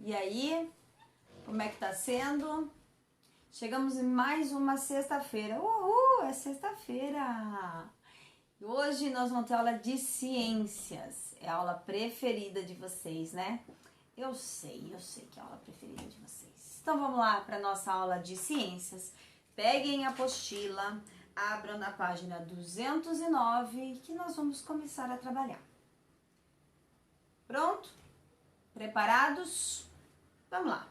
E aí, como é que tá sendo? Chegamos em mais uma sexta-feira. Uhul, é sexta-feira! Hoje nós vamos ter aula de ciências. É a aula preferida de vocês, né? Eu sei que é a aula preferida de vocês. Então vamos lá para nossa aula de ciências. Peguem a apostila, abram na página 209 que nós vamos começar a trabalhar. Pronto? Preparados? Vamos lá.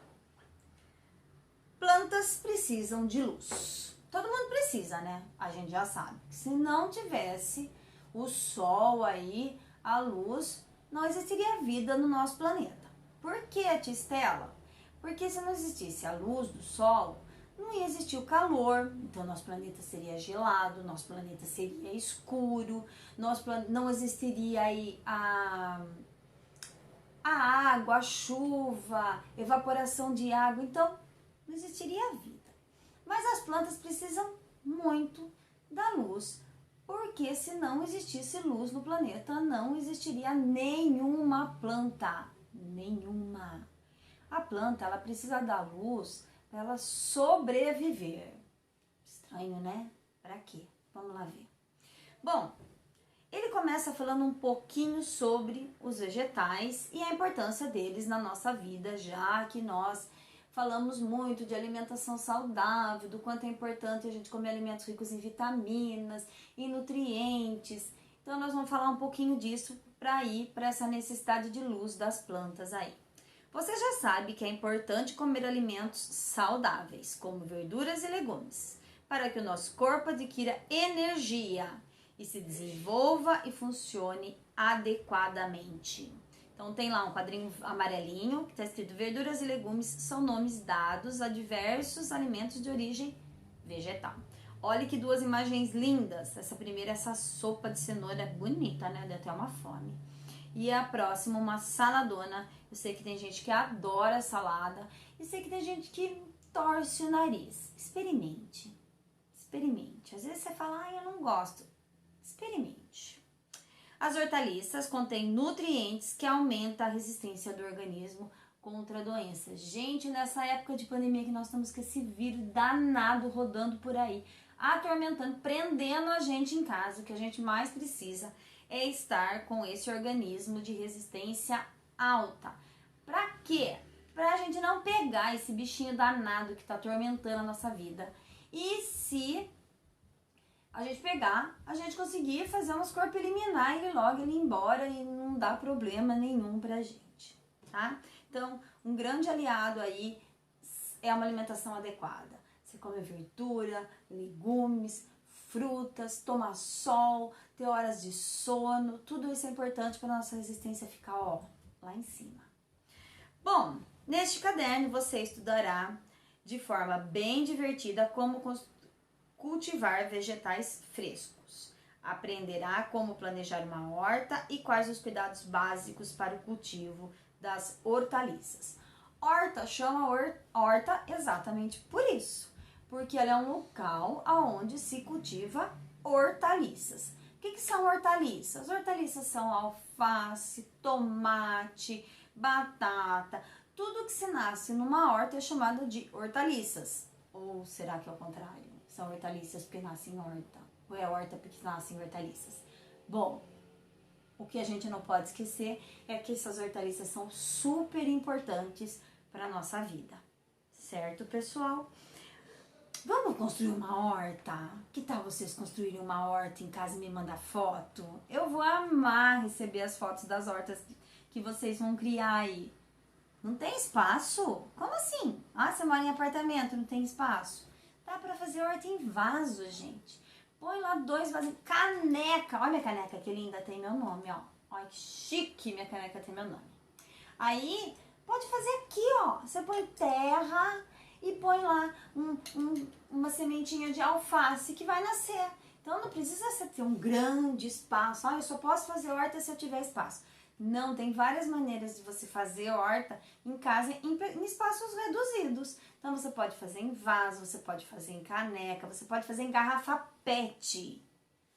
Plantas precisam de luz. Todo mundo precisa, né? A gente já sabe. Se não tivesse o sol aí, a luz, não existiria vida no nosso planeta. Por que, tia Estela? Porque se não existisse a luz do sol, não ia existir o calor, então nosso planeta seria gelado, nosso planeta seria escuro, não existiria aí a água, a chuva, evaporação de água, então não existiria vida. Mas as plantas precisam muito da luz, porque se não existisse luz no planeta, não existiria nenhuma planta, nenhuma. A planta, ela precisa da luz para ela sobreviver. Estranho, né? Para quê? Vamos lá ver. Bom, ele começa falando um pouquinho sobre os vegetais e a importância deles na nossa vida, já que nós falamos muito de alimentação saudável, do quanto é importante a gente comer alimentos ricos em vitaminas, em nutrientes. Então nós vamos falar um pouquinho disso para ir para essa necessidade de luz das plantas aí. Você já sabe que é importante comer alimentos saudáveis, como verduras e legumes, para que o nosso corpo adquira energia e se desenvolva e funcione adequadamente. Então tem lá um quadrinho amarelinho que está escrito: verduras e legumes são nomes dados a diversos alimentos de origem vegetal. Olha que duas imagens lindas. Essa primeira, essa sopa de cenoura bonita, né? Deu até uma fome. E a próxima, uma saladona. Eu sei que tem gente que adora salada e sei que tem gente que torce o nariz. Experimente. Experimente. Às vezes você fala: ai, eu não gosto. Experimente. As hortaliças contêm nutrientes que aumentam a resistência do organismo contra doenças. Gente, nessa época de pandemia que nós estamos com esse vírus danado rodando por aí, atormentando, prendendo a gente em casa, o que a gente mais precisa é estar com esse organismo de resistência alta. Pra quê? Pra gente não pegar esse bichinho danado que tá atormentando a nossa vida. E se a gente pegar, a gente conseguir fazer nosso corpo eliminar ele logo, ele ir embora e não dá problema nenhum pra gente, tá? Então, um grande aliado aí é uma alimentação adequada. Você come verdura, legumes, frutas, toma sol, ter horas de sono, tudo isso é importante para nossa resistência ficar, ó, lá em cima. Bom, neste caderno você estudará de forma bem divertida como cultivar vegetais frescos. Aprenderá como planejar uma horta e quais os cuidados básicos para o cultivo das hortaliças. Horta chama horta exatamente por isso, porque ela é um local onde se cultiva hortaliças. O que são hortaliças? Hortaliças são alface, tomate, batata, tudo que se nasce numa horta é chamado de hortaliças. Ou será que é o contrário? São hortaliças porque nascem em horta. Ou é horta porque nascem hortaliças? Bom, o que a gente não pode esquecer é que essas hortaliças são super importantes para a nossa vida. Certo, pessoal? Vamos construir uma horta? Que tal vocês construírem uma horta em casa e me mandar foto? Eu vou amar receber as fotos das hortas que vocês vão criar aí. Não tem espaço? Como assim? Ah, você mora em apartamento, não tem espaço? Dá pra fazer horta em vaso, gente. Põe lá 2 vasos. Caneca. Olha minha caneca, que linda, tem meu nome, ó. Olha que chique, minha caneca tem meu nome. Aí, pode fazer aqui, ó. Você põe terra e põe lá uma sementinha de alface que vai nascer. Então, não precisa você ter um grande espaço. Ah, eu só posso fazer horta se eu tiver espaço. Não, tem várias maneiras de você fazer horta em casa em espaços reduzidos. Então, você pode fazer em vaso, você pode fazer em caneca, você pode fazer em garrafa PET.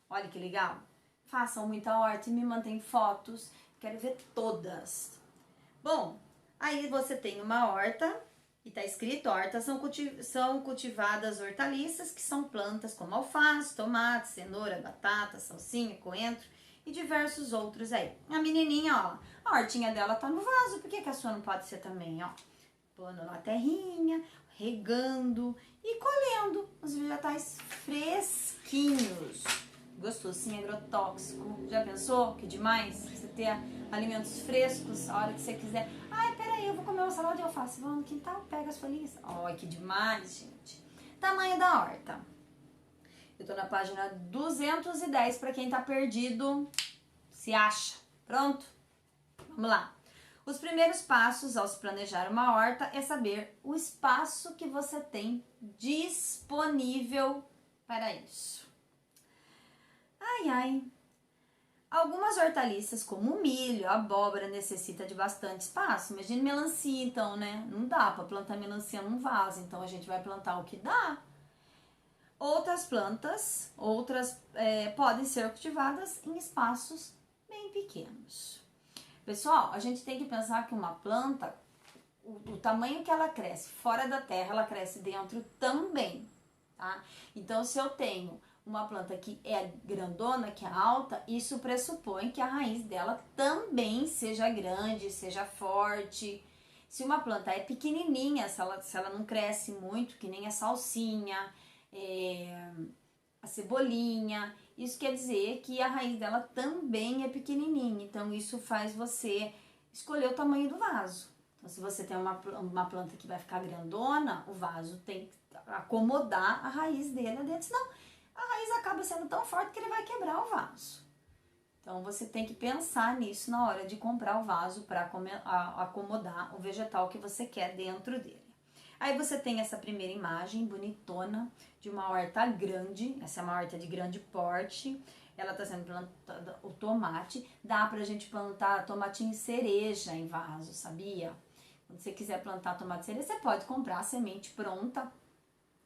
Olha que legal. Façam muita horta e me mandem fotos. Quero ver todas. Bom, Aí você tem uma horta, e tá escrito horta, são cultivadas hortaliças, que são plantas como alface, tomate, cenoura, batata, salsinha, coentro e diversos outros aí. A menininha, ó, a hortinha dela tá no vaso, por que a sua não pode ser também, ó? Pondo na terrinha, regando e colhendo os vegetais fresquinhos. Gostoso, sim, agrotóxico. Já pensou? Que demais? Você ter alimentos frescos a hora que você quiser. Ai, peraí, eu vou comer uma salada de alface. Vamos no quintal, pega as folhinhas. Olha que demais, gente. Tamanho da horta. Eu tô na página 210 para quem tá perdido. Se acha. Pronto? Vamos lá. Os primeiros passos ao se planejar uma horta é saber o espaço que você tem disponível para isso. Ai, ai. Algumas hortaliças, como o milho, a abóbora, necessita de bastante espaço. Imagina melancia, então, né? Não dá para plantar melancia num vaso, então a gente vai plantar o que dá. Outras plantas, podem ser cultivadas em espaços bem pequenos. Pessoal, a gente tem que pensar que uma planta, o tamanho que ela cresce fora da terra, ela cresce dentro também, tá? Então, se eu tenho uma planta que é grandona, que é alta, isso pressupõe que a raiz dela também seja grande, seja forte. Se uma planta é pequenininha, se ela não cresce muito, que nem a salsinha, a cebolinha, isso quer dizer que a raiz dela também é pequenininha. Então, isso faz você escolher o tamanho do vaso. Então, se você tem uma planta que vai ficar grandona, o vaso tem que acomodar a raiz dele dentro, senão a raiz acaba sendo tão forte que ele vai quebrar o vaso. Então, você tem que pensar nisso na hora de comprar o vaso para acomodar o vegetal que você quer dentro dele. Aí você tem essa primeira imagem bonitona de uma horta grande, essa é uma horta de grande porte, ela está sendo plantada o tomate, dá pra gente plantar tomatinho cereja em vaso, sabia? Quando você quiser plantar tomate cereja, você pode comprar a semente pronta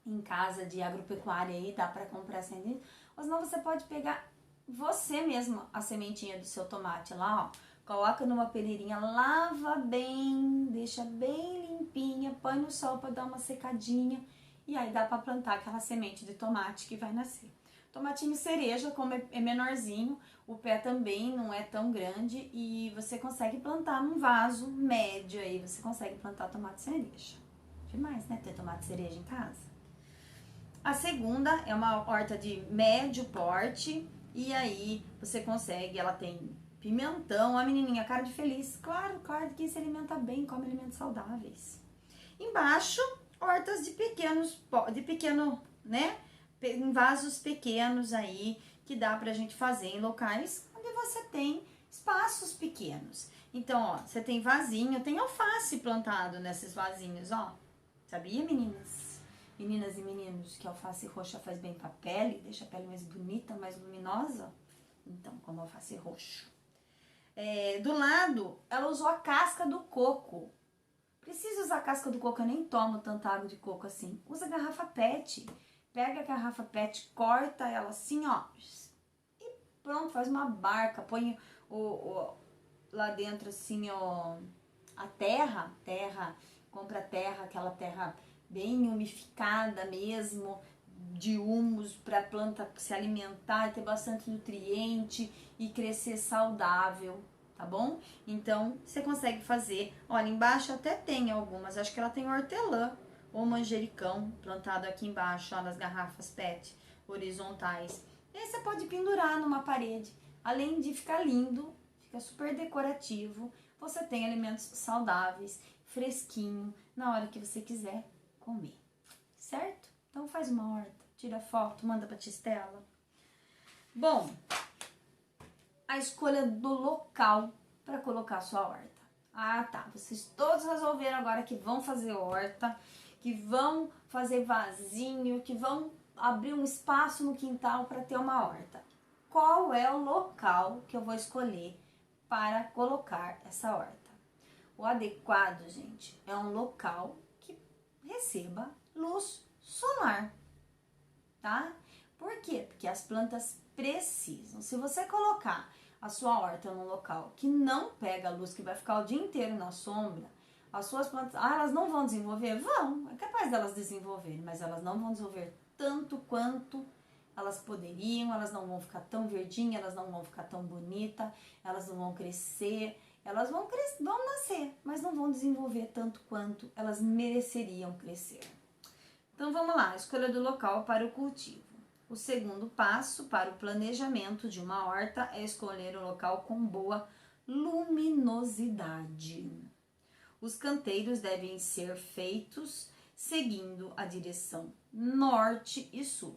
em casa de agropecuária aí, dá pra comprar a semente, ou senão você pode pegar você mesmo a sementinha do seu tomate lá, ó. Coloca numa peneirinha, lava bem, deixa bem limpinha, põe no sol para dar uma secadinha e aí dá para plantar aquela semente de tomate que vai nascer. Tomatinho cereja, como é menorzinho, o pé também não é tão grande e você consegue plantar num vaso médio aí, você consegue plantar tomate cereja. Demais, né, ter tomate cereja em casa. A segunda é uma horta de médio porte e aí você consegue, ela tem pimentão, a menininha, cara de feliz. Claro, que se alimenta bem, come alimentos saudáveis. Embaixo, hortas de pequeno, né? Em vasos pequenos aí, que dá pra gente fazer em locais onde você tem espaços pequenos. Então, ó, você tem vasinho, tem alface plantado nesses vasinhos, ó. Sabia, meninas? Meninas e meninos, que alface roxa faz bem pra pele, deixa a pele mais bonita, mais luminosa? Então, como alface roxo. Do lado, ela usou a casca do coco. Precisa usar a casca do coco, eu nem tomo tanta água de coco assim. Usa garrafa PET. Pega a garrafa PET, corta ela assim, ó. E pronto, faz uma barca. Põe lá dentro assim, ó, a terra. Compra terra, aquela terra bem umificada mesmo, de humus para a planta se alimentar e ter bastante nutriente e crescer saudável, tá bom? Então, você consegue fazer, olha, embaixo até tem algumas, acho que ela tem hortelã ou manjericão plantado aqui embaixo, ó, nas garrafas PET horizontais. E aí você pode pendurar numa parede, além de ficar lindo, fica super decorativo, você tem alimentos saudáveis, fresquinho, na hora que você quiser comer, certo? Então faz uma horta, tira foto, manda pra Tistela. Bom, a escolha do local para colocar a sua horta. Ah, tá, vocês todos resolveram agora que vão fazer horta, que vão fazer vasinho, que vão abrir um espaço no quintal para ter uma horta. Qual é o local que eu vou escolher para colocar essa horta? O adequado, gente, é um local que receba luz solar, tá? Por quê? Porque as plantas precisam. Se você colocar a sua horta num local que não pega a luz, que vai ficar o dia inteiro na sombra, As suas plantas, elas não vão desenvolver? Vão, é capaz delas desenvolverem, mas elas não vão desenvolver tanto quanto elas poderiam, elas não vão ficar tão verdinhas, elas não vão ficar tão bonitas, elas não vão crescer, elas vão nascer, mas não vão desenvolver tanto quanto elas mereceriam crescer. Então vamos lá, escolha do local para o cultivo. O segundo passo para o planejamento de uma horta é escolher um local com boa luminosidade. Os canteiros devem ser feitos seguindo a direção norte e sul.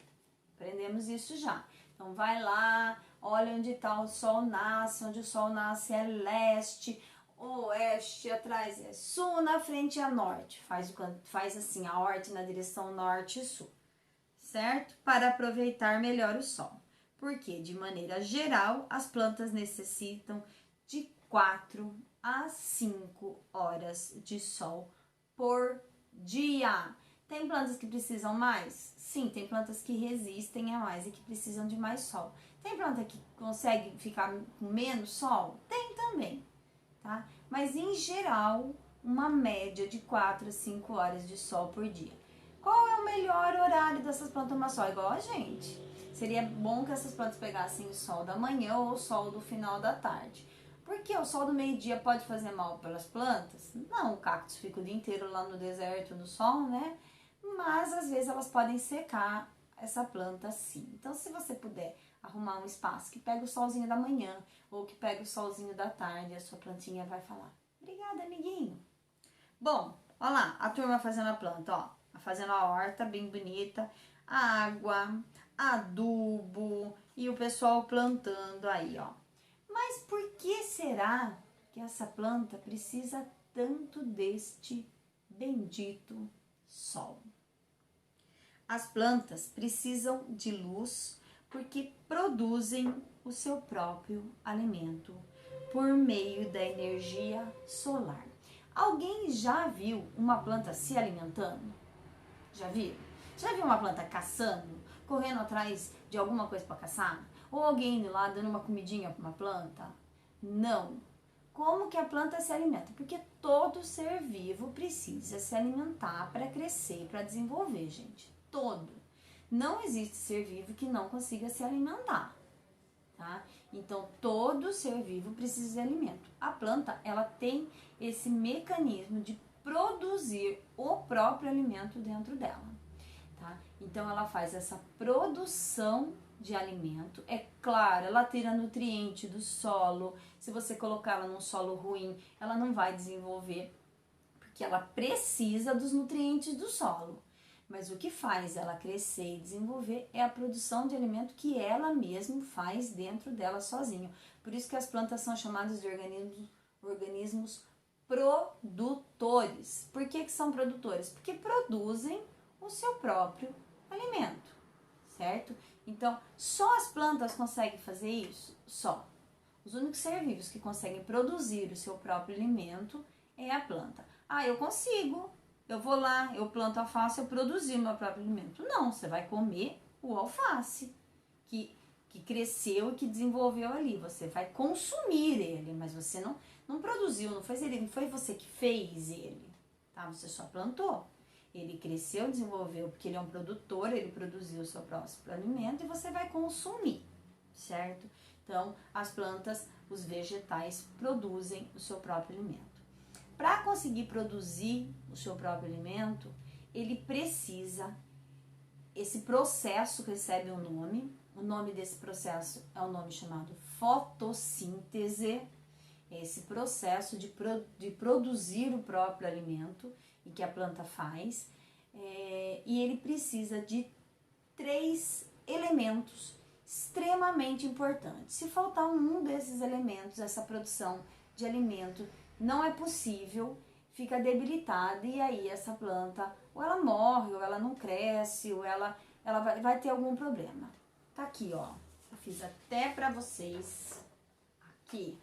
Aprendemos isso já. Então vai lá, olha onde está o sol nasce, onde o sol nasce é leste, oeste, atrás é sul, na frente é norte. Faz assim a horta na direção norte e sul, certo? Para aproveitar melhor o sol. Porque, de maneira geral, as plantas necessitam de 4 a 5 horas de sol por dia. Tem plantas que precisam mais? Sim, tem plantas que resistem a mais e que precisam de mais sol. Tem planta que consegue ficar com menos sol? Tem também, tá? Mas em geral, uma média de 4 a 5 horas de sol por dia. Qual é o melhor horário dessas plantas tomar sol? Igual a gente. Seria bom que essas plantas pegassem o sol da manhã ou o sol do final da tarde. Porque o sol do meio-dia pode fazer mal para as plantas? Não, o cactus fica o dia inteiro lá no deserto, no sol, né? Mas às vezes elas podem secar essa planta sim. Então, se você puder arrumar um espaço que pega o solzinho da manhã ou que pega o solzinho da tarde, a sua plantinha vai falar: obrigada, amiguinho. Bom, olha lá, a turma fazendo a planta, ó. Fazendo a horta bem bonita, água, adubo e o pessoal plantando aí, ó. Mas por que será que essa planta precisa tanto deste bendito sol? As plantas precisam de luz porque produzem o seu próprio alimento por meio da energia solar. Alguém já viu uma planta se alimentando? Já viu? Já viu uma planta caçando, correndo atrás de alguma coisa para caçar? Ou alguém indo lá dando uma comidinha para uma planta? Não. Como que a planta se alimenta? Porque todo ser vivo precisa se alimentar para crescer, para desenvolver, gente. Todo. Não existe ser vivo que não consiga se alimentar, tá? Então, todo ser vivo precisa de alimento. A planta, ela tem esse mecanismo de produzir o próprio alimento dentro dela, tá? Então, ela faz essa produção de alimento. É claro, ela tira nutriente do solo. Se você colocá-la num solo ruim, ela não vai desenvolver, porque ela precisa dos nutrientes do solo. Mas o que faz ela crescer e desenvolver é a produção de alimento que ela mesma faz dentro dela sozinha. Por isso que as plantas são chamadas de organismos produtores. Por que são produtores? Porque produzem o seu próprio alimento, certo? Então, só as plantas conseguem fazer isso? Só. Os únicos seres vivos que conseguem produzir o seu próprio alimento é a planta. Ah, eu consigo. Eu vou lá, eu planto alface, eu produzi o meu próprio alimento. Não, você vai comer o alface que cresceu e que desenvolveu ali. Você vai consumir ele, mas você não produziu, não fez ele, não foi você que fez ele, tá? Você só plantou. Ele cresceu, desenvolveu, porque ele é um produtor, ele produziu o seu próprio alimento e você vai consumir, certo? Então, as plantas, os vegetais produzem o seu próprio alimento. Para conseguir produzir o seu próprio alimento, ele precisa, esse processo recebe um nome, o nome desse processo é um nome chamado fotossíntese, é esse processo de produzir o próprio alimento e que a planta faz, e ele precisa de 3 elementos extremamente importantes. Se faltar um desses elementos, essa produção de alimento não é possível, fica debilitada e aí essa planta ou ela morre, ou ela não cresce, ou ela vai ter algum problema. Tá aqui, ó. Eu fiz até pra vocês aqui.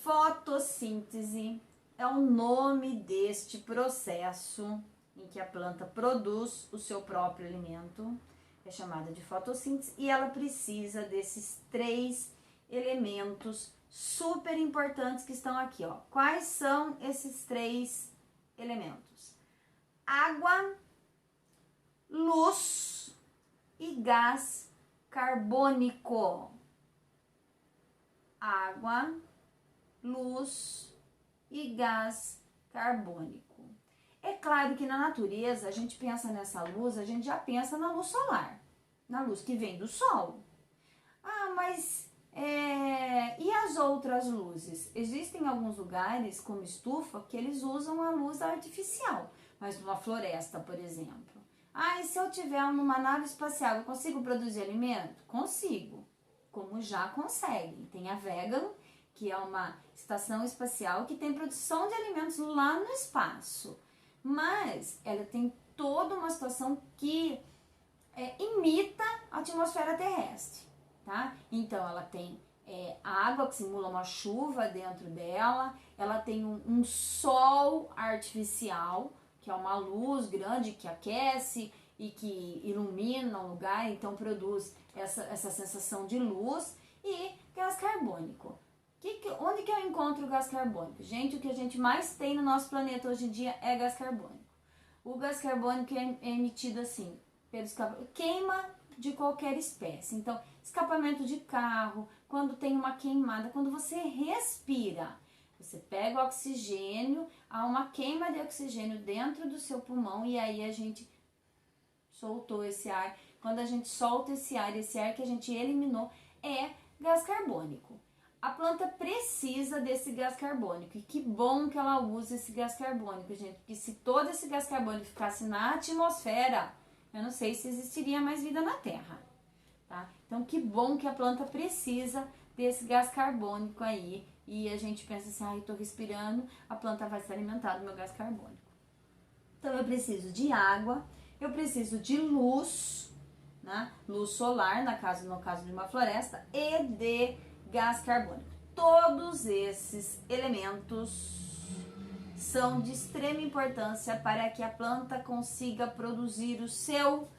Fotossíntese é o nome deste processo em que a planta produz o seu próprio alimento. É chamada de fotossíntese e ela precisa desses 3 elementos super importantes que estão aqui, ó. Quais são esses 3 elementos? Água, luz e gás carbônico. Água, luz e gás carbônico. É claro que na natureza, a gente pensa nessa luz, a gente já pensa na luz solar, na luz que vem do sol. Ah, mas e as outras luzes? Existem alguns lugares, como estufa, que eles usam a luz artificial, mas numa floresta, por exemplo. Ah, e se eu tiver numa nave espacial, eu consigo produzir alimento? Consigo, como já conseguem. Tem a Vegan, que é uma estação espacial que tem produção de alimentos lá no espaço. Mas ela tem toda uma situação que imita a atmosfera terrestre, tá? Então ela tem água que simula uma chuva dentro dela, ela tem um sol artificial, que é uma luz grande que aquece e que ilumina o lugar, então produz essa sensação de luz, e gás carbônico. Onde que eu encontro o gás carbônico? Gente, o que a gente mais tem no nosso planeta hoje em dia é gás carbônico. O gás carbônico é emitido assim, pelo queima de qualquer espécie. Então, escapamento de carro, quando tem uma queimada, quando você respira, você pega o oxigênio, há uma queima de oxigênio dentro do seu pulmão e aí a gente soltou esse ar. Quando a gente solta esse ar que a gente eliminou é gás carbônico. A planta precisa desse gás carbônico e que bom que ela usa esse gás carbônico, gente, porque se todo esse gás carbônico ficasse na atmosfera, eu não sei se existiria mais vida na Terra, tá? Então, que bom que a planta precisa desse gás carbônico aí e a gente pensa assim, ah, eu tô respirando, a planta vai se alimentar do meu gás carbônico. Então, eu preciso de água, eu preciso de luz, né? Luz solar, no caso de uma floresta, e de gás carbônico. Todos esses elementos são de extrema importância para que a planta consiga produzir o seu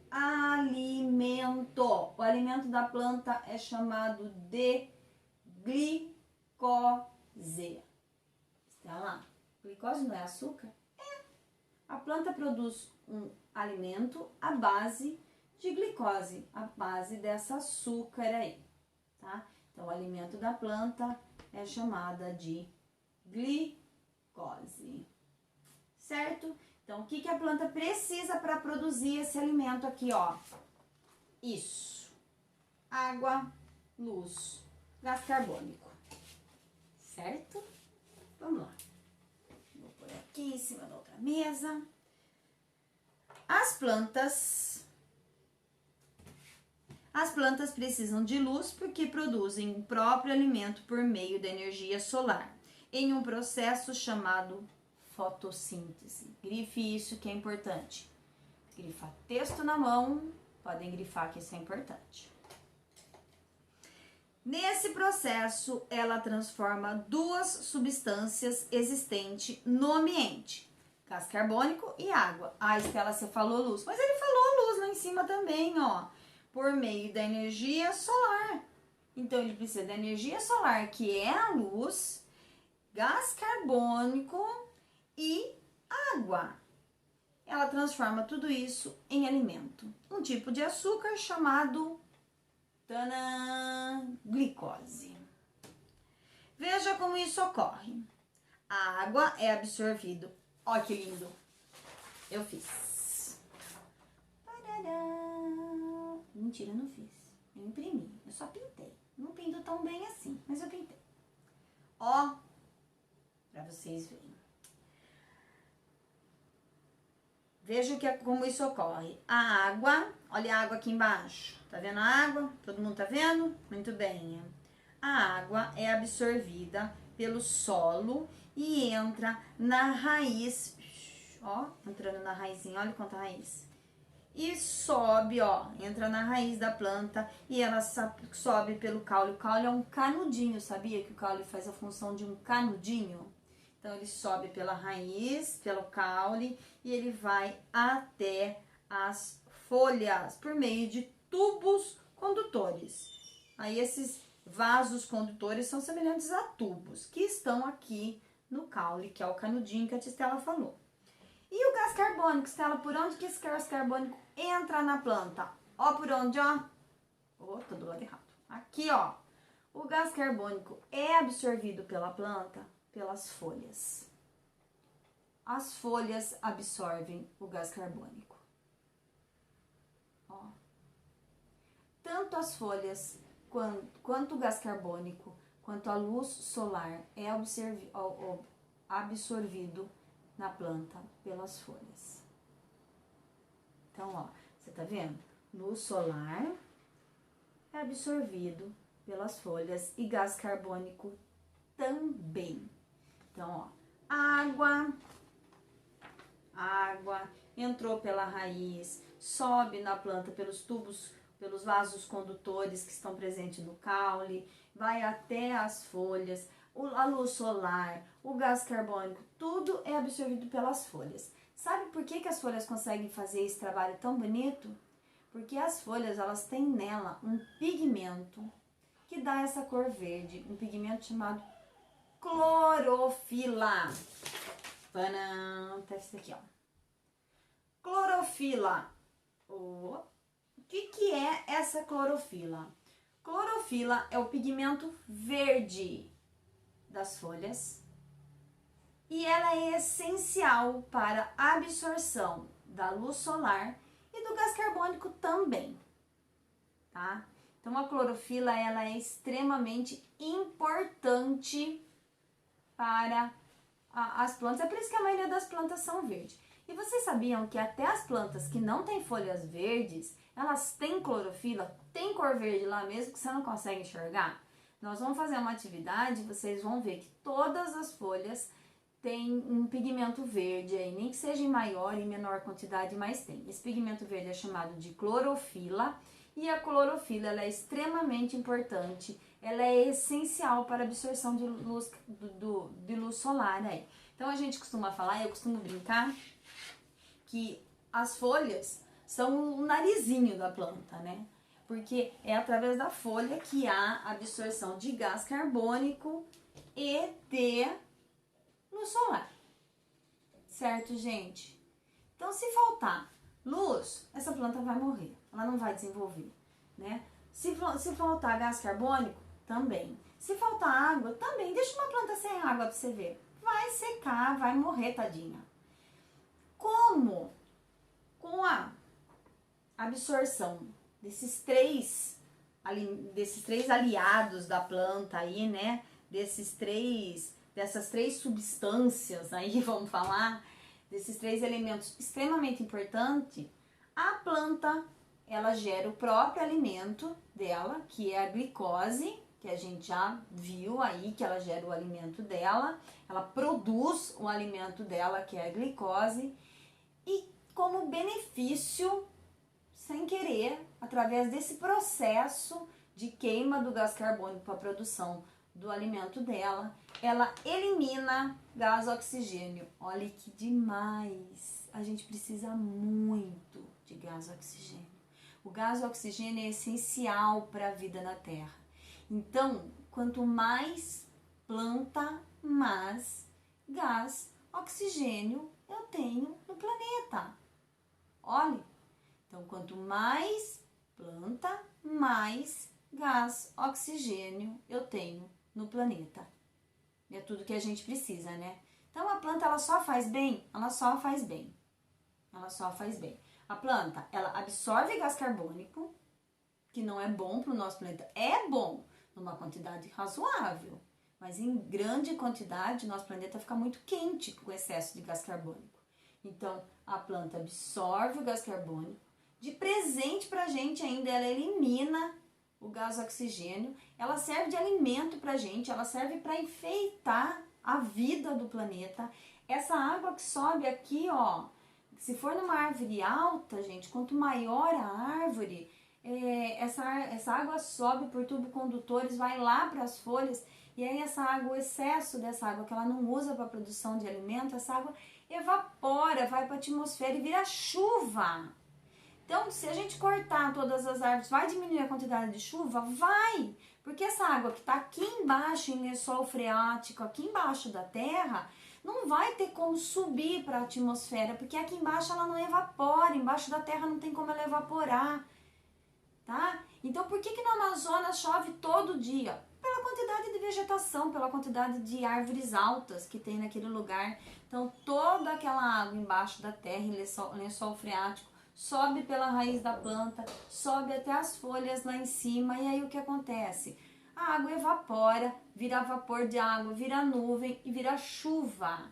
alimento. O alimento da planta é chamado de glicose. Está lá. Glicose não é açúcar? É. A planta produz um alimento à base de glicose, a base dessa açúcar aí, tá? Então, o alimento da planta é chamada de glicose, certo? Então, o que a planta precisa para produzir esse alimento aqui, ó? Isso, água, luz, gás carbônico, certo? Vamos lá. Vou pôr aqui em cima da outra mesa. As plantas precisam de luz porque produzem o próprio alimento por meio da energia solar, em um processo chamado fotossíntese. Grife isso que é importante. Grifar texto na mão, podem grifar que isso é importante. Nesse processo, ela transforma 2 substâncias existentes no ambiente, gás carbônico e água. Ah, Estela, você falou luz, mas ele falou luz lá em cima também, ó. Por meio da energia solar. Então, ele precisa da energia solar, que é a luz, gás carbônico e água. Ela transforma tudo isso em alimento. Um tipo de açúcar chamado glicose. Veja como isso ocorre. A água é absorvida. Olha que lindo. Eu fiz. Mentira, eu não fiz. Eu imprimi. Eu só pintei. Não pinto tão bem assim, mas eu pintei. Ó, pra vocês verem. Veja como isso ocorre. A água, olha a água aqui embaixo. Tá vendo a água? Todo mundo tá vendo? Muito bem. A água é absorvida pelo solo e entra na raiz. Ó, entrando na raizinha, olha quanta raiz. E sobe, ó, entra na raiz da planta e ela sobe pelo caule. O caule é um canudinho, sabia que o caule faz a função de um canudinho? Então, ele sobe pela raiz, pelo caule e ele vai até as folhas por meio de tubos condutores. Aí esses vasos condutores são semelhantes a tubos, que estão aqui no caule, que é o canudinho que a tia Estela falou. E o gás carbônico, Estela, por onde que esse gás carbônico entra na planta? Ó, por onde, ó? Tô do lado errado. Aqui, ó. O gás carbônico é absorvido pela planta pelas folhas. As folhas absorvem o gás carbônico. Ó. Tanto as folhas quanto o gás carbônico, quanto a luz solar é absorvido na planta pelas folhas. Então, ó, você tá vendo? Luz solar é absorvido pelas folhas e gás carbônico também. Então, ó, água entrou pela raiz, sobe na planta pelos tubos, pelos vasos condutores que estão presentes no caule, vai até as folhas, a luz solar, o gás carbônico, tudo é absorvido pelas folhas. Sabe por que as folhas conseguem fazer esse trabalho tão bonito? Porque as folhas, elas têm nela um pigmento que dá essa cor verde, um pigmento chamado clorofila. Tá isso aqui, ó. Clorofila. O que é essa clorofila? Clorofila é o pigmento verde das folhas e ela é essencial para a absorção da luz solar e do gás carbônico também, tá? Então a clorofila, ela é extremamente importante para as plantas, é por isso que a maioria das plantas são verdes. E vocês sabiam que até as plantas que não têm folhas verdes, elas têm clorofila, tem cor verde lá mesmo que você não consegue enxergar? Nós vamos fazer uma atividade, vocês vão ver que todas as folhas têm um pigmento verde aí, nem que seja em maior e menor quantidade, mas tem. Esse pigmento verde é chamado de clorofila e a clorofila, ela é extremamente importante, ela é essencial para a absorção de luz, de luz solar aí. Então a gente costuma falar, eu costumo brincar, que as folhas são o narizinho da planta, né? Porque é através da folha que há absorção de gás carbônico e de luz solar. Certo, gente? Então, se faltar luz, essa planta vai morrer. Ela não vai desenvolver, né? Se faltar gás carbônico, também. Se faltar água, também. Deixa uma planta sem água pra você ver. Vai secar, vai morrer, tadinha. Como? Com a absorção desses três aliados da planta aí, né? Dessas três substâncias aí, vamos falar, desses três elementos extremamente importantes, a planta, ela gera o próprio alimento dela, que é a glicose, que a gente já viu aí que ela gera o alimento dela, ela produz o alimento dela, que é a glicose, e como benefício, sem querer, através desse processo de queima do gás carbônico para a produção do alimento dela, ela elimina gás oxigênio. Olha que demais! A gente precisa muito de gás oxigênio. O gás oxigênio é essencial para a vida na Terra. Então, quanto mais planta, mais gás oxigênio eu tenho no planeta. Olha, então quanto mais planta, mais gás oxigênio eu tenho no planeta. É tudo que a gente precisa, né? Então a planta, ela só faz bem? Ela só faz bem. Ela só faz bem. A planta, ela absorve gás carbônico, que não é bom para o nosso planeta. É bom numa quantidade razoável, mas em grande quantidade nosso planeta fica muito quente com excesso de gás carbônico. Então a planta absorve o gás carbônico, de presente pra gente ainda, ela elimina o gás oxigênio, ela serve de alimento pra gente, ela serve para enfeitar a vida do planeta. Essa água que sobe aqui, ó, se for numa árvore alta, gente, quanto maior a árvore, essa água sobe por tubos condutores, vai lá para as folhas, e aí essa água, o excesso dessa água que ela não usa para produção de alimento, essa água evapora, vai para a atmosfera e vira chuva. Então, se a gente cortar todas as árvores, vai diminuir a quantidade de chuva? Vai! Porque essa água que está aqui embaixo, em lençol freático, aqui embaixo da terra, não vai ter como subir para a atmosfera, porque aqui embaixo ela não evapora, embaixo da terra não tem como ela evaporar, tá? Então, por que no Amazonas chove todo dia? Pela quantidade de vegetação, pela quantidade de árvores altas que tem naquele lugar. Então, toda aquela água embaixo da terra, em lençol freático, sobe pela raiz da planta, sobe até as folhas lá em cima, e aí o que acontece? A água evapora, vira vapor de água, vira nuvem e vira chuva.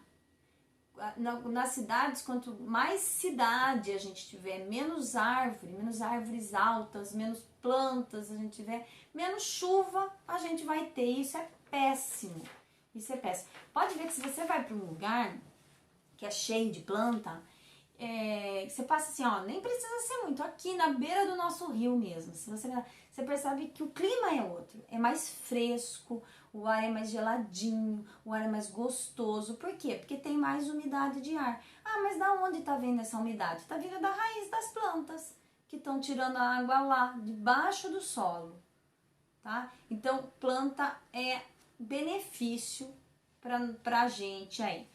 Nas cidades, quanto mais cidade a gente tiver, menos árvores altas, menos plantas a gente tiver, menos chuva a gente vai ter. Isso é péssimo. Isso é péssimo. Pode ver que se você vai para um lugar que é cheio de planta, você passa assim, ó, nem precisa ser muito, aqui na beira do nosso rio mesmo, se você percebe que o clima é outro, é mais fresco, o ar é mais geladinho, o ar é mais gostoso. Por quê? Porque tem mais umidade de ar. Ah, mas da onde tá vindo essa umidade? Tá vindo da raiz das plantas, que estão tirando a água lá, debaixo do solo, tá? Então, planta é benefício pra gente aí.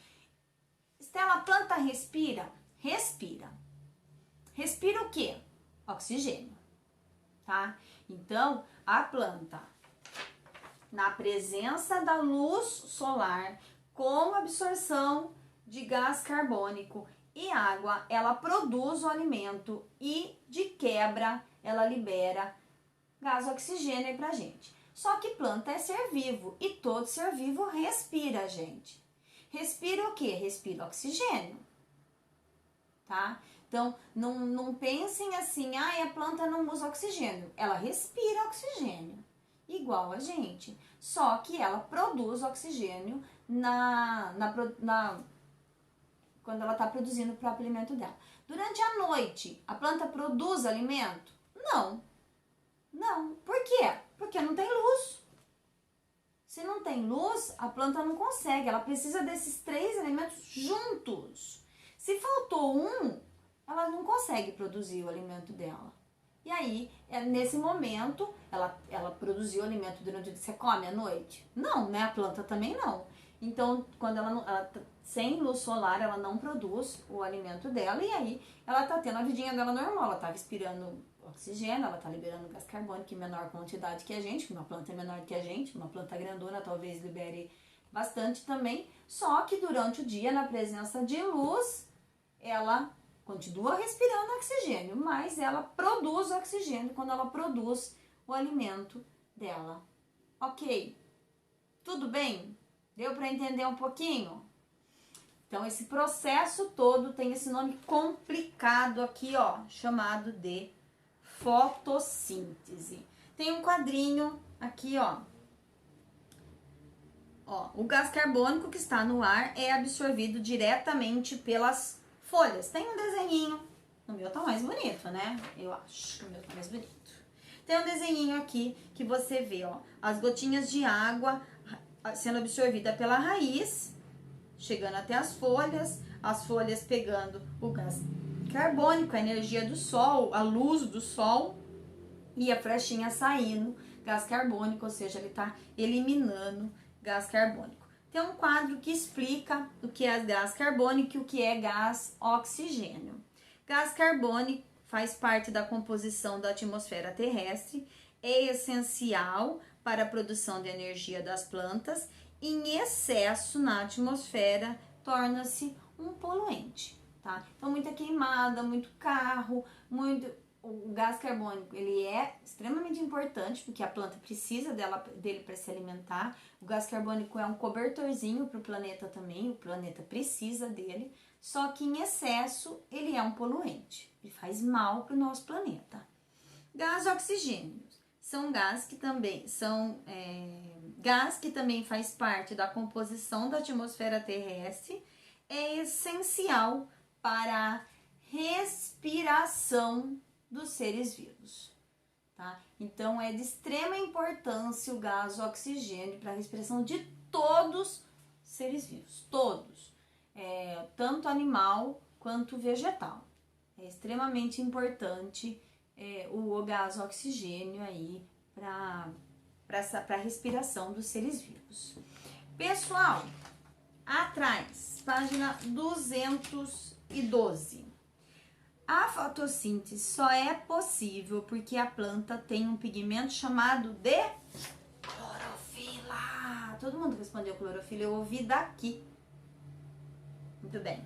Estela, a planta respira? Respira. Respira o quê? Oxigênio, tá? Então, a planta, na presença da luz solar, com absorção de gás carbônico e água, ela produz o alimento e, de quebra, ela libera gás oxigênio pra gente. Só que planta é ser vivo e todo ser vivo respira, gente. Respira o quê? Respira oxigênio, tá? Então, não pensem assim, a planta não usa oxigênio. Ela respira oxigênio, igual a gente. Só que ela produz oxigênio quando ela está produzindo o próprio alimento dela. Durante a noite, a planta produz alimento? Não. Não. Por quê? Porque não tem luz. Se não tem luz, a planta não consegue. Ela precisa desses 3 elementos juntos. Se faltou um, ela não consegue produzir o alimento dela. E aí, nesse momento, ela produziu o alimento durante o dia. Você come à noite? Não, né? A planta também não. Então, quando ela sem luz solar, ela não produz o alimento dela. E aí, ela tá tendo a vidinha dela normal. Ela tá respirando oxigênio, ela tá liberando gás carbônico em menor quantidade que a gente. Uma planta é menor que a gente. Uma planta grandona talvez libere bastante também. Só que durante o dia, na presença de luz, ela continua respirando oxigênio, mas ela produz oxigênio quando ela produz o alimento dela. Ok? Tudo bem? Deu para entender um pouquinho? Então, esse processo todo tem esse nome complicado aqui, ó, chamado de fotossíntese. Tem um quadrinho aqui, ó. O gás carbônico que está no ar é absorvido diretamente pelas folhas. Tem um desenhinho. O meu tá mais bonito, né? Eu acho que o meu tá mais bonito. Tem um desenhinho aqui que você vê, ó, as gotinhas de água sendo absorvida pela raiz, chegando até as folhas pegando o gás carbônico, a energia do sol, a luz do sol, e a flechinha saindo gás carbônico, ou seja, ele tá eliminando gás carbônico. Tem um quadro que explica o que é gás carbônico e o que é gás oxigênio. Gás carbônico faz parte da composição da atmosfera terrestre, é essencial para a produção de energia das plantas. Em excesso na atmosfera, torna-se um poluente, tá? Então, muita queimada, muito carro, o gás carbônico, ele é extremamente importante, porque a planta precisa dele para se alimentar. O gás carbônico é um cobertorzinho para o planeta também, o planeta precisa dele, só que em excesso ele é um poluente, ele faz mal para o nosso planeta. Gás oxigênio são gás que também faz parte da composição da atmosfera terrestre, é essencial para a respiração dos seres vivos, tá? Então, é de extrema importância o gás oxigênio para a respiração de todos os seres vivos, todos, tanto animal quanto vegetal. É É extremamente importante o gás oxigênio aí para a respiração dos seres vivos. Pessoal, atrás, página 212. A fotossíntese só é possível porque a planta tem um pigmento chamado de clorofila. Todo mundo respondeu clorofila, eu ouvi daqui. Muito bem.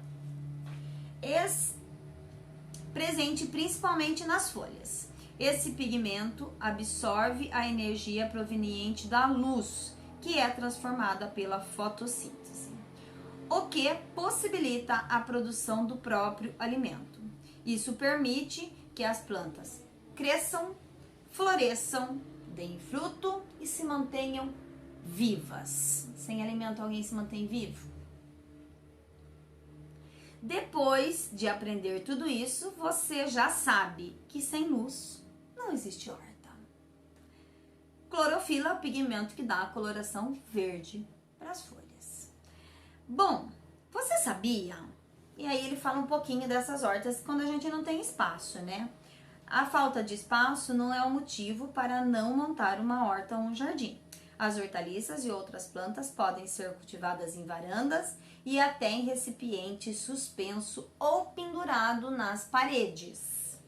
Presente principalmente nas folhas. Esse pigmento absorve a energia proveniente da luz, que é transformada pela fotossíntese, o que possibilita a produção do próprio alimento. Isso permite que as plantas cresçam, floresçam, deem fruto e se mantenham vivas. Sem alimento, alguém se mantém vivo? Depois de aprender tudo isso, você já sabe que sem luz não existe horta. Clorofila é o pigmento que dá a coloração verde para as folhas. Bom, você sabia? E aí ele fala um pouquinho dessas hortas quando a gente não tem espaço, né? A falta de espaço não é um motivo para não montar uma horta ou um jardim. As hortaliças e outras plantas podem ser cultivadas em varandas e até em recipiente suspenso ou pendurado nas paredes.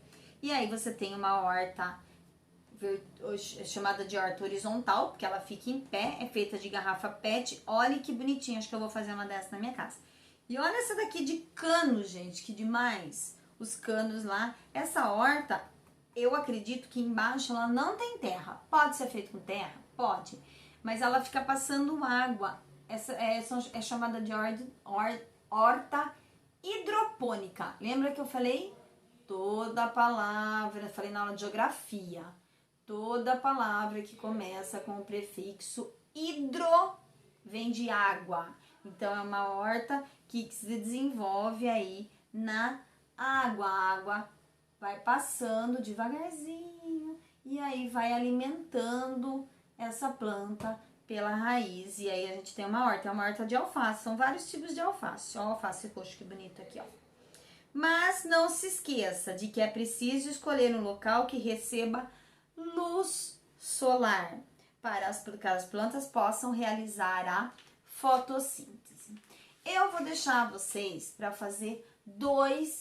E aí você tem uma horta chamada de horta horizontal, porque ela fica em pé, é feita de garrafa PET. Olha que bonitinha, acho que eu vou fazer uma dessa na minha casa. E olha essa daqui de cano, gente, que demais. Os canos lá. Essa horta, eu acredito que embaixo ela não tem terra. Pode ser feito com terra? Pode. Mas ela fica passando água. Essa é chamada de horta hidropônica. Lembra que eu falei? Toda palavra, falei na aula de geografia. Toda palavra que começa com o prefixo hidro vem de água. Então, é uma horta que se desenvolve aí na água. A água vai passando devagarzinho e aí vai alimentando essa planta pela raiz. E aí a gente tem uma horta, é uma horta de alface. São vários tipos de alface. Ó, alface roxo, que bonito aqui, ó. Mas não se esqueça de que é preciso escolher um local que receba luz solar para que as plantas possam realizar a fotossíntese. Eu vou deixar vocês para fazer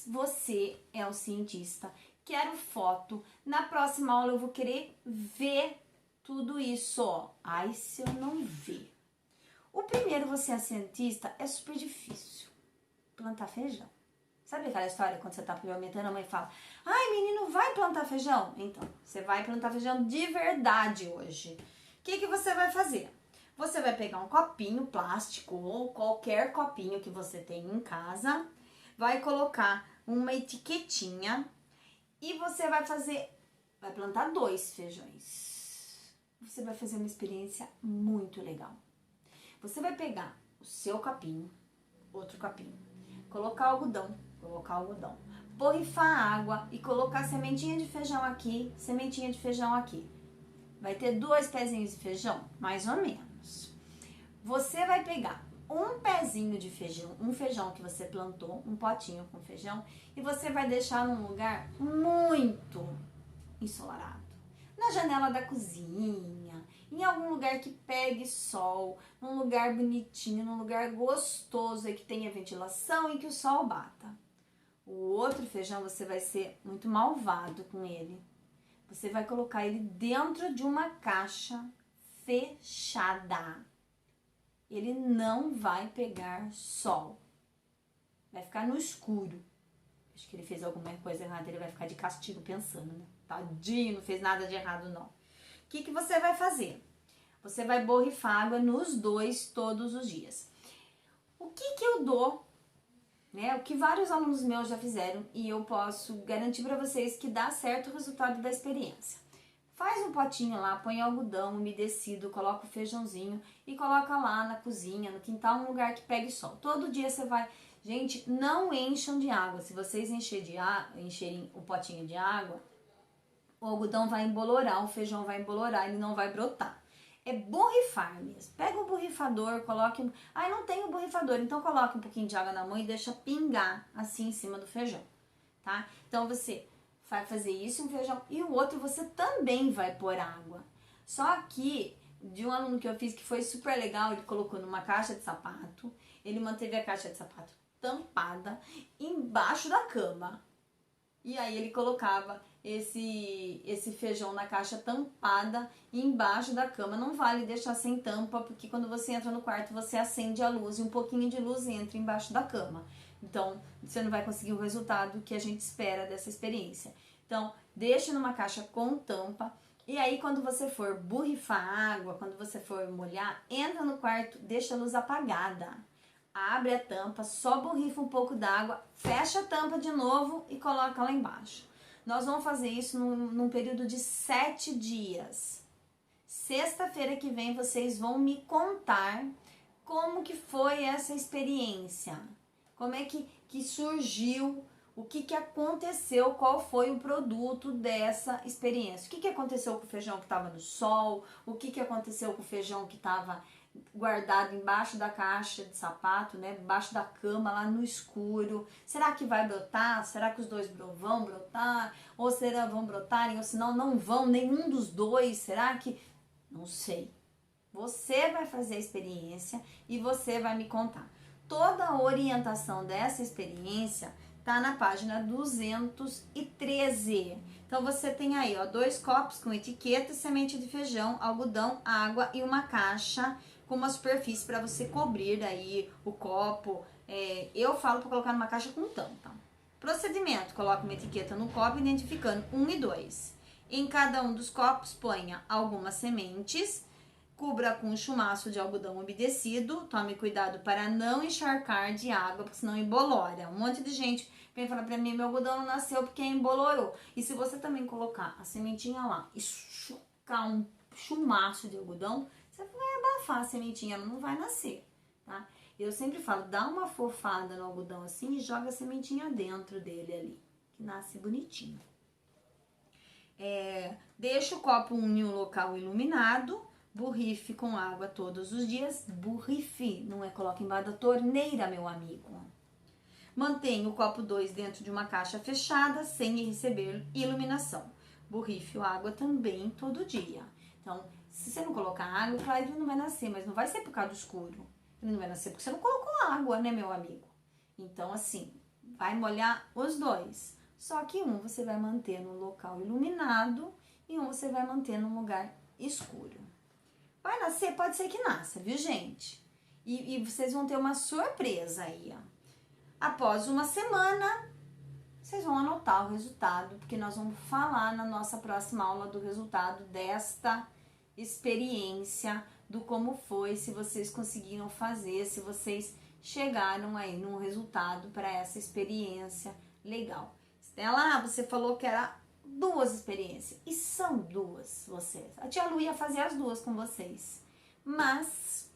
você é o cientista. Quero foto. Na próxima aula eu vou querer ver tudo isso, ó. Ai, se eu não ver. O primeiro, você é cientista, é super difícil. Plantar feijão. Sabe aquela história quando você tá amamentando, a mãe fala: ai, menino, vai plantar feijão? Então, você vai plantar feijão de verdade hoje. O que você vai fazer? Você vai pegar um copinho plástico ou qualquer copinho que você tem em casa, vai colocar uma etiquetinha e você vai plantar 2 feijões. Você vai fazer uma experiência muito legal. Você vai pegar o seu copinho, outro copinho, colocar algodão, borrifar água e colocar sementinha de feijão aqui, sementinha de feijão aqui. Vai ter 2 pezinhos de feijão, mais ou menos. Você vai pegar um pezinho de feijão, um feijão que você plantou, um potinho com feijão, e você vai deixar num lugar muito ensolarado. Na janela da cozinha, em algum lugar que pegue sol, num lugar bonitinho, num lugar gostoso e que tenha ventilação e que o sol bata. O outro feijão você vai ser muito malvado com ele. Você vai colocar ele dentro de uma caixa fechada. Ele não vai pegar sol. Vai ficar no escuro. Acho que ele fez alguma coisa errada, ele vai ficar de castigo pensando, né? Tadinho, não fez nada de errado, não. O que você vai fazer? Você vai borrifar água nos 2 todos os dias. O que eu dou, né? O que vários alunos meus já fizeram e eu posso garantir para vocês que dá certo o resultado da experiência. Faz um potinho lá, põe algodão umedecido, coloca o feijãozinho e coloca lá na cozinha, no quintal, um lugar que pegue sol. Todo dia você vai... Gente, não encham de água. Se vocês encherem o potinho de água, o algodão vai embolorar, o feijão vai embolorar, ele não vai brotar. É borrifar mesmo. Pega o borrifador, coloque... Ai, não tem o borrifador, então coloque um pouquinho de água na mão e deixa pingar assim em cima do feijão. tá? Então você vai fazer isso, um feijão, e o outro você também vai pôr água. Só que, de um aluno que eu fiz que foi super legal, ele colocou numa caixa de sapato, ele manteve a caixa de sapato tampada embaixo da cama. E aí ele colocava esse feijão na caixa tampada embaixo da cama. Não vale deixar sem tampa, porque quando você entra no quarto, você acende a luz e um pouquinho de luz entra embaixo da cama. Então, você não vai conseguir o resultado que a gente espera dessa experiência. Então, deixa numa caixa com tampa. E aí, quando você for borrifar água, quando você for molhar, entra no quarto, deixa a luz apagada. Abre a tampa, só borrifa um pouco d'água, fecha a tampa de novo e coloca lá embaixo. Nós vamos fazer isso num período de 7 dias. Sexta-feira que vem vocês vão me contar como que foi essa experiência. Como é que surgiu, o que aconteceu, qual foi o produto dessa experiência. O que aconteceu com o feijão que estava no sol, o que aconteceu com o feijão que estava guardado embaixo da caixa de sapato, né, embaixo da cama, lá no escuro. Será que vai brotar? Será que os dois vão brotar? Ou será vão brotarem? Ou senão não vão, nenhum dos dois? Será que... Não sei. Você vai fazer a experiência e você vai me contar. Toda a orientação dessa experiência tá na página 213. Então você tem aí, ó, 2 copos com etiqueta, semente de feijão, algodão, água e uma caixa com uma superfície para você cobrir aí o copo. Eu falo para colocar numa caixa com tampa. Procedimento: coloca uma etiqueta no copo identificando 1 e 2. Em cada um dos copos ponha algumas sementes. Cubra com um chumaço de algodão umedecido. Tome cuidado para não encharcar de água, porque senão embolora. Um monte de gente vem falar pra mim, meu algodão não nasceu porque embolorou. E se você também colocar a sementinha lá e chucar um chumaço de algodão, você vai abafar a sementinha, ela não vai nascer, tá? Eu sempre falo, dá uma fofada no algodão assim e joga a sementinha dentro dele ali, que nasce bonitinho. Deixa o copo em um local iluminado. Borrife com água todos os dias. Borrife, não é coloque embaixo da torneira, meu amigo. Mantenha o copo 2 dentro de uma caixa fechada, sem receber iluminação. Borrife a água também todo dia. Então, se você não colocar água, claro, ele não vai nascer, mas não vai ser por causa do escuro. Ele não vai nascer porque você não colocou água, né, meu amigo? Então, assim, vai molhar os dois. Só que um você vai manter no local iluminado e um você vai manter num lugar escuro. Vai nascer? Pode ser que nasça, viu, gente? E vocês vão ter uma surpresa aí, ó. Após uma semana, vocês vão anotar o resultado, porque nós vamos falar na nossa próxima aula do resultado desta experiência, do como foi, se vocês conseguiram fazer, se vocês chegaram aí num resultado para essa experiência legal. Stella, você falou que era 2 experiências, e são 2 vocês. A tia Lu ia fazer as 2 com vocês, mas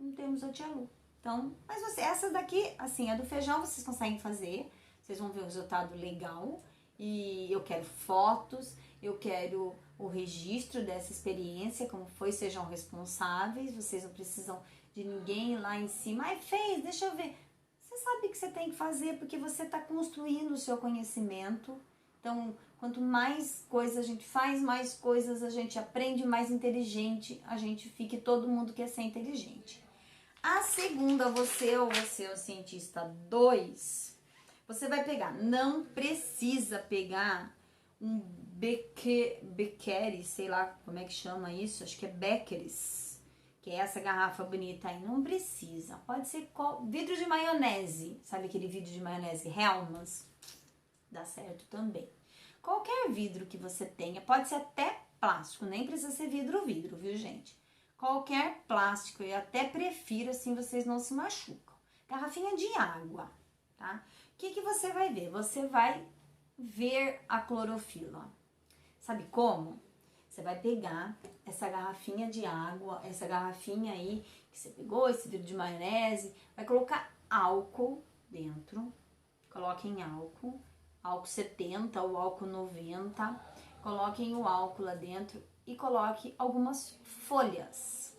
não temos a tia Lu. Então, mas essas daqui, assim, a do feijão vocês conseguem fazer, vocês vão ver o resultado legal. E eu quero fotos, eu quero o registro dessa experiência, como foi, sejam responsáveis, vocês não precisam de ninguém lá em cima. Ai, fez, deixa eu ver. Você sabe o que você tem que fazer, porque você está construindo o seu conhecimento. Então, quanto mais coisas a gente faz, mais coisas a gente aprende, mais inteligente a gente fica, e todo mundo quer ser inteligente. A segunda, você ou o cientista 2, você vai pegar, não precisa pegar um Becqueris, sei lá como é que chama isso, acho que é Becqueris, que é essa garrafa bonita aí, não precisa. Pode ser vidro de maionese, sabe aquele vidro de maionese Hellmann's? Dá certo também. Qualquer vidro que você tenha, pode ser até plástico, nem precisa ser vidro, viu, gente? Qualquer plástico, eu até prefiro, assim vocês não se machucam. Garrafinha de água, tá? O que você vai ver? Você vai ver a clorofila. Sabe como? Você vai pegar essa garrafinha de água, essa garrafinha aí que você pegou, esse vidro de maionese, vai colocar álcool dentro. Coloquem álcool 70 ou álcool 90. Coloquem o álcool lá dentro e coloque algumas folhas.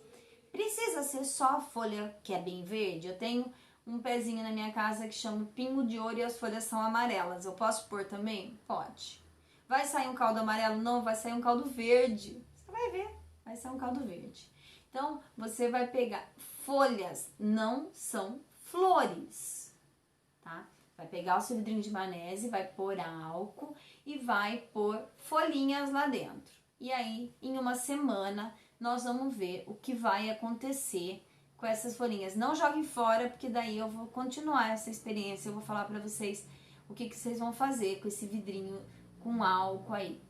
Precisa ser só a folha que é bem verde? Eu tenho um pezinho na minha casa que chama pingo de ouro e as folhas são amarelas. Eu posso pôr também? Pode. Vai sair um caldo amarelo? Não, vai sair um caldo verde. Você vai ver, vai sair um caldo verde. Então, você vai pegar folhas, não são flores, tá? Vai pegar o seu vidrinho de maionese, vai pôr álcool e vai pôr folhinhas lá dentro. E aí, em uma semana, nós vamos ver o que vai acontecer com essas folhinhas. Não joguem fora, porque daí eu vou continuar essa experiência. Eu vou falar pra vocês o que vocês vão fazer com esse vidrinho com álcool aí.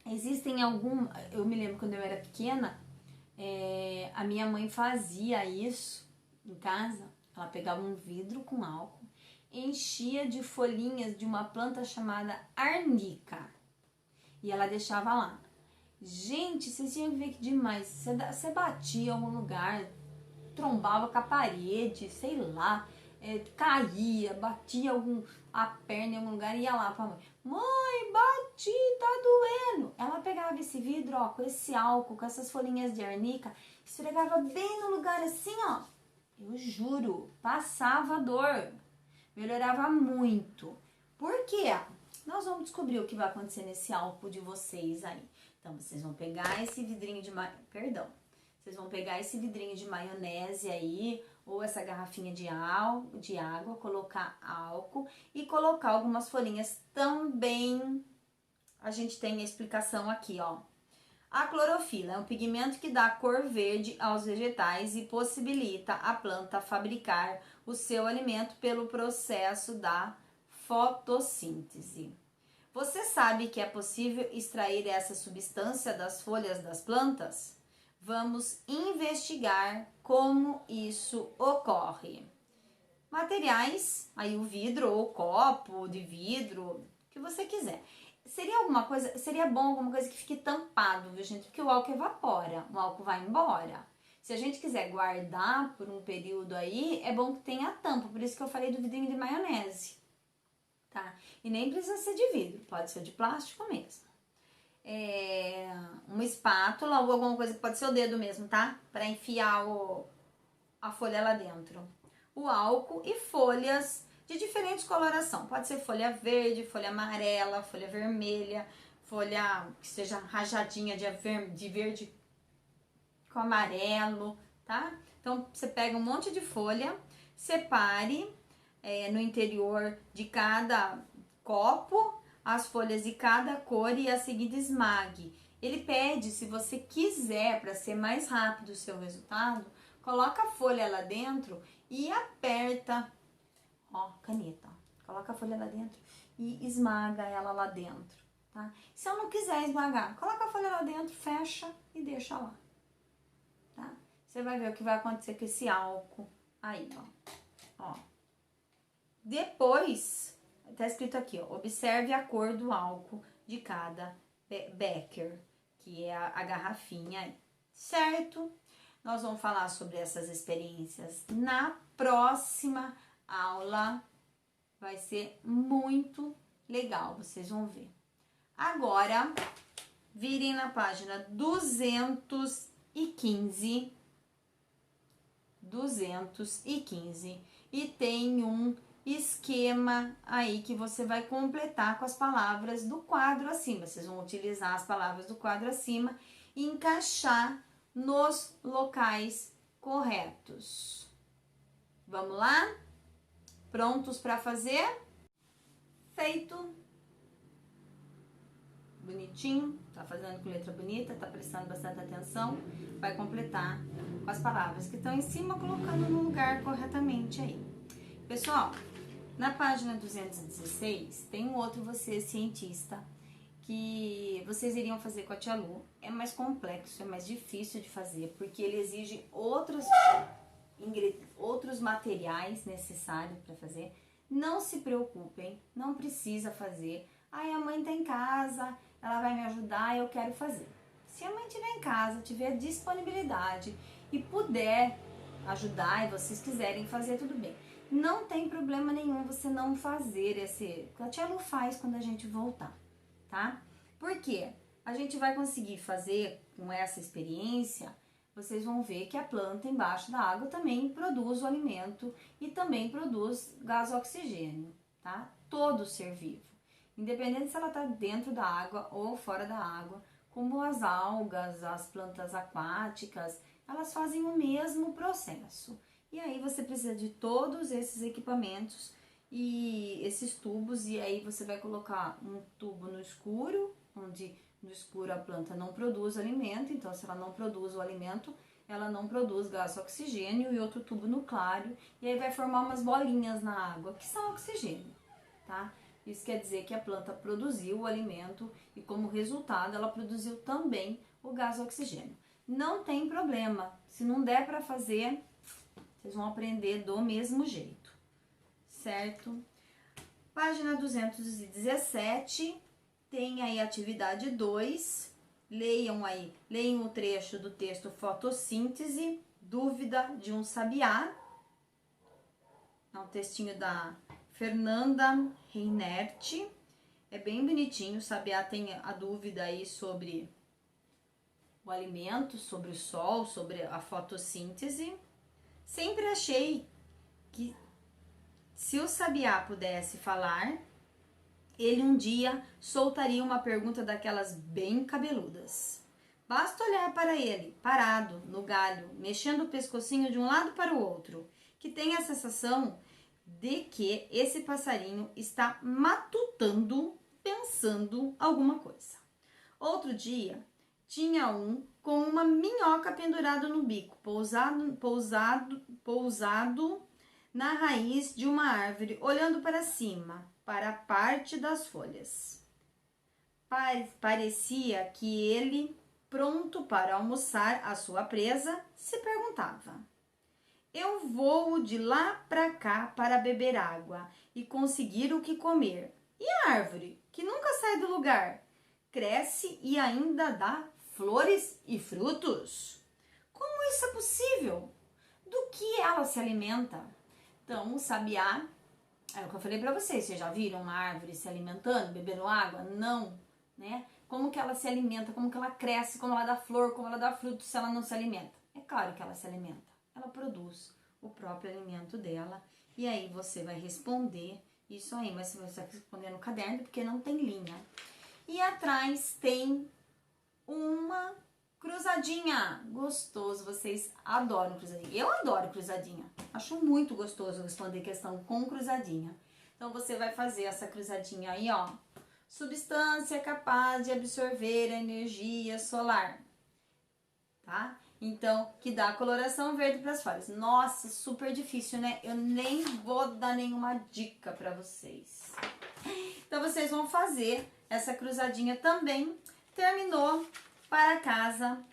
Existem eu me lembro quando eu era pequena, a minha mãe fazia isso em casa. Ela pegava um vidro com álcool, enchia de folhinhas de uma planta chamada arnica e ela deixava lá. Gente, vocês tinham que ver que demais. Você batia em algum lugar, trombava com a parede, sei lá, caía, batia a perna em algum lugar e ia lá pra mãe. Mãe, bati, tá doendo. Ela pegava esse vidro, ó, com esse álcool, com essas folhinhas de arnica, esfregava bem no lugar assim, ó. Eu juro, passava dor, melhorava muito. Por quê? Nós vamos descobrir o que vai acontecer nesse álcool de vocês aí. Então, vocês vão pegar esse vidrinho vocês vão pegar esse vidrinho de maionese aí, ou essa garrafinha de água, colocar álcool e colocar algumas folhinhas também. A gente tem a explicação aqui, ó. A clorofila é um pigmento que dá cor verde aos vegetais e possibilita a planta fabricar o seu alimento pelo processo da fotossíntese. Você sabe que é possível extrair essa substância das folhas das plantas? Vamos investigar como isso ocorre. Materiais, aí o vidro ou copo de vidro, o que você quiser. Seria bom alguma coisa que fique tampado, viu, gente? Porque o álcool evapora, o álcool vai embora. Se a gente quiser guardar por um período aí, é bom que tenha a tampa, por isso que eu falei do vidrinho de maionese, tá? E nem precisa ser de vidro, pode ser de plástico mesmo. Uma espátula ou alguma coisa que pode ser o dedo mesmo, tá? Para enfiar a folha lá dentro. O álcool e folhas de diferentes coloração. Pode ser folha verde, folha amarela, folha vermelha, folha que seja rajadinha de verde com amarelo, tá? Então, você pega um monte de folha, separe no interior de cada copo as folhas de cada cor e a seguir esmague. Ele pede, se você quiser, para ser mais rápido o seu resultado, coloca a folha lá dentro e aperta, ó, caneta, ó. Coloca a folha lá dentro e esmaga ela lá dentro, tá? Se eu não quiser esmagar, coloca a folha lá dentro, fecha e deixa lá, tá? Você vai ver o que vai acontecer com esse álcool aí, ó. Depois, tá escrito aqui, ó, observe a cor do álcool de cada becker, que é a garrafinha aí, certo? Nós vamos falar sobre essas experiências na próxima aula. Vai ser muito legal, vocês vão ver. Agora, virem na página 215 e tem um esquema aí que você vai completar com as palavras do quadro acima. Vocês vão utilizar as palavras do quadro acima e encaixar nos locais corretos. Vamos lá? Prontos para fazer? Feito. Bonitinho, tá fazendo com letra bonita, tá prestando bastante atenção. Vai completar com as palavras que estão em cima, colocando no lugar corretamente aí. Pessoal, na página 216 tem um outro Você Cientista que vocês iriam fazer com a Tia Lu. É mais complexo, é mais difícil de fazer, porque ele exige outros materiais necessários para fazer. Não se preocupem, não precisa fazer. Ai, a mãe tá em casa, ela vai me ajudar, eu quero fazer. Se a mãe estiver em casa, tiver disponibilidade e puder ajudar e vocês quiserem fazer, tudo bem. Não tem problema nenhum você não fazer esse... A Tia Lu faz quando a gente voltar, tá? Por quê? A gente vai conseguir fazer com essa experiência vocês vão ver que a planta embaixo da água também produz o alimento e também produz gás oxigênio, tá? Todo ser vivo, independente se ela está dentro da água ou fora da água, como as algas, as plantas aquáticas, elas fazem o mesmo processo. E aí você precisa de todos esses equipamentos e esses tubos, e aí você vai colocar um tubo no escuro, onde no escuro a planta não produz alimento, então se ela não produz o alimento, ela não produz gás oxigênio, e outro tubo no claro, e aí vai formar umas bolinhas na água, que são oxigênio, tá? Isso quer dizer que a planta produziu o alimento e como resultado ela produziu também o gás oxigênio. Não tem problema, se não der para fazer, vocês vão aprender do mesmo jeito, certo? Página 217, tem aí atividade 2, leiam o trecho do texto Fotossíntese, dúvida de um sabiá. É um textinho da Fernanda Reinert, é bem bonitinho. O sabiá tem a dúvida aí sobre o alimento, sobre o sol, sobre a fotossíntese. Sempre achei que se o sabiá pudesse falar, ele um dia soltaria uma pergunta daquelas bem cabeludas. Basta olhar para ele, parado no galho, mexendo o pescocinho de um lado para o outro, que tem a sensação de que esse passarinho está matutando, pensando alguma coisa. Outro dia, tinha um com uma minhoca pendurada no bico, pousado na raiz de uma árvore, olhando para cima, para a parte das folhas. Parecia que ele, pronto para almoçar a sua presa, se perguntava: eu vou de lá para cá para beber água e conseguir o que comer. E a árvore, que nunca sai do lugar, cresce e ainda dá flores e frutos? Como isso é possível? Do que ela se alimenta? Então, o sabiá, é o que eu falei para vocês já viram uma árvore se alimentando, bebendo água? Não, né? Como que ela se alimenta, como que ela cresce, como ela dá flor, como ela dá fruto se ela não se alimenta? É claro que ela se alimenta, ela produz o próprio alimento dela, e aí você vai responder isso aí, mas você vai responder no caderno porque não tem linha. E atrás tem uma cruzadinha, gostoso, vocês adoram cruzadinha, eu adoro cruzadinha, acho muito gostoso responder questão com cruzadinha. Então você vai fazer essa cruzadinha aí, ó, substância capaz de absorver a energia solar, tá? Então, que dá coloração verde para as folhas. Nossa, super difícil, né? Eu nem vou dar nenhuma dica para vocês. Então, vocês vão fazer essa cruzadinha também. Terminou, para casa,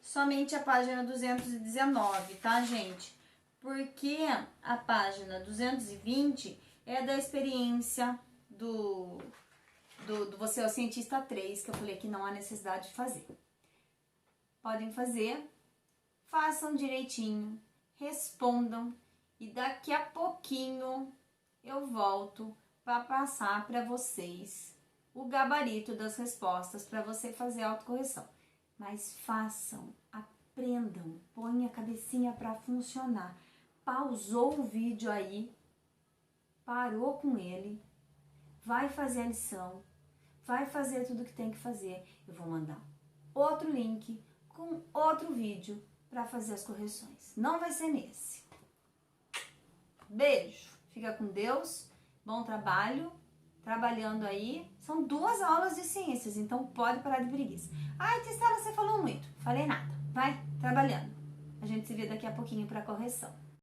somente a página 219, tá, gente? Porque a página 220 é da experiência do Você é o Cientista 3, que eu falei que não há necessidade de fazer. Podem fazer, façam direitinho, respondam e daqui a pouquinho eu volto para passar para vocês o gabarito das respostas para você fazer a autocorreção. Mas façam, aprendam, põe a cabecinha para funcionar. Pausou o vídeo aí, parou com ele, vai fazer a lição, vai fazer tudo que tem que fazer. Eu vou mandar outro link com outro vídeo para fazer as correções. Não vai ser nesse. Beijo, fica com Deus, bom trabalho, trabalhando aí. São 2 aulas de ciências, então pode parar de preguiça. Ai, Testela, você falou muito. Falei nada. Vai trabalhando. A gente se vê daqui a pouquinho para correção.